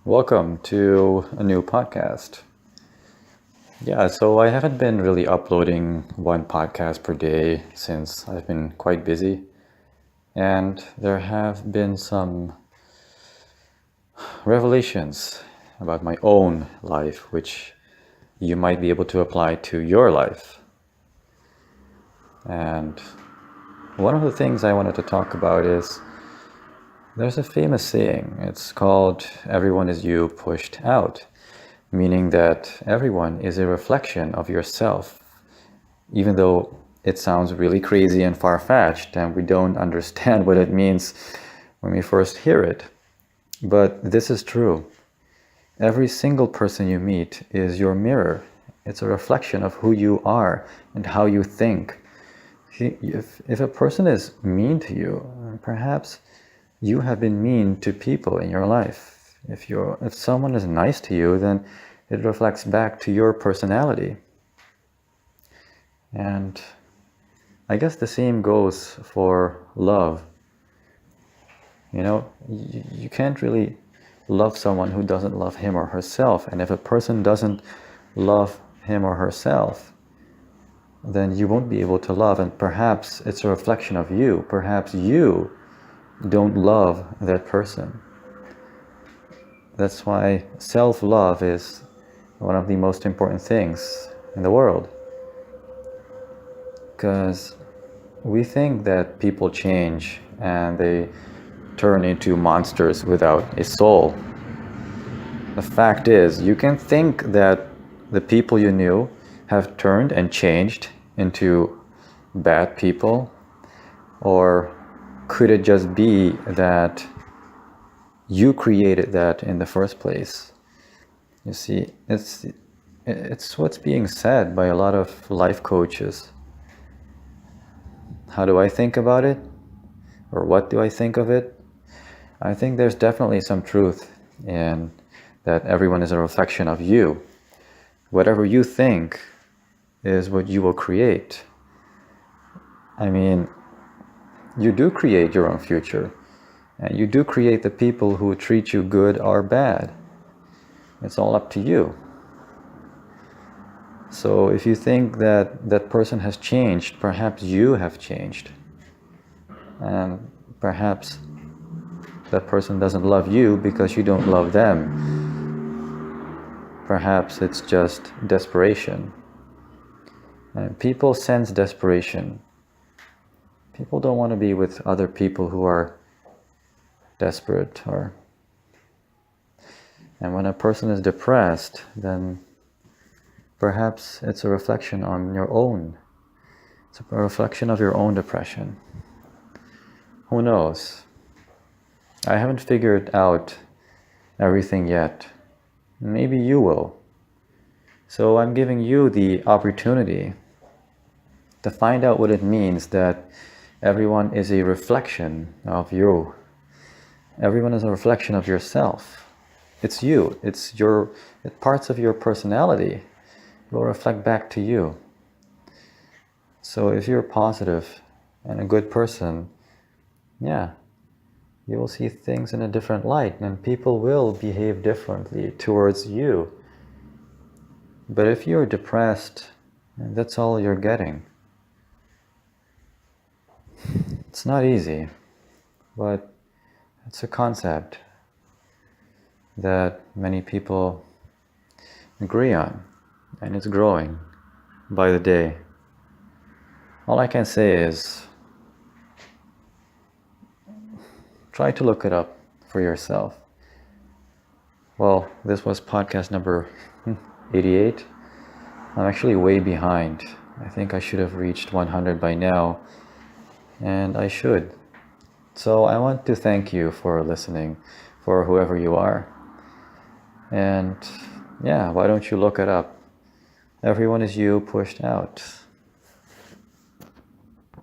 Welcome to a new podcast. So I haven't been really uploading one podcast per day since I've been quite busy, and there have been some revelations about my own life, which you might be able to apply to your life. And one of the things I wanted to talk about is there's a famous saying. It's called "Everyone is you pushed out," meaning that everyone is a reflection of yourself, even though it sounds really crazy and far-fetched and we don't understand what it means when we first hear it. But this is true. Every single person you meet is your mirror. It's a reflection of who you are and how you think. If a person is mean to you, perhaps you have been mean to people in your life. If someone is nice to you, then it reflects back to your personality. And I guess the same goes for love. You can't really love someone who doesn't love him or herself. And if a person doesn't love him or herself, then you won't be able to love. And perhaps it's a reflection of you. Perhaps you don't love that person. That's why self-love is one of the most important things in the world. Because we think that people change and they turn into monsters without a soul. The fact is, you can think that the people you knew have turned and changed into bad people, or could it just be that you created that in the first place? You see, it's what's being said by a lot of life coaches. How do I think about it? Or what do I think of it? I think there's definitely some truth in that everyone is a reflection of you. Whatever you think is what you will create. I mean, you do create your own future, and you do create the people who treat you good or bad. It's all up to you. So if you think that that person has changed, perhaps you have changed. And perhaps that person doesn't love you because you don't love them. Perhaps it's just desperation. And people sense desperation. People don't want to be with other people who are desperate. And when a person is depressed, then perhaps it's a reflection on your own. It's a reflection of your own depression. Who knows? I haven't figured out everything yet. Maybe you will. So I'm giving you the opportunity to find out what it means that everyone is a reflection of you. Everyone is a reflection of yourself. It's you. It's parts of your personality will reflect back to you. So if you're positive and a good person, you will see things in a different light, and people will behave differently towards you. But if you're depressed, that's all you're getting. It's not easy, but it's a concept that many people agree on, and it's growing by the day. All I can say is try to look it up for yourself. Well, this was podcast number 88. I'm actually way behind. I think I should have reached 100 by now, and I should. So I want to thank you for listening, for whoever you are. And why don't you look it up? Everyone is you pushed out.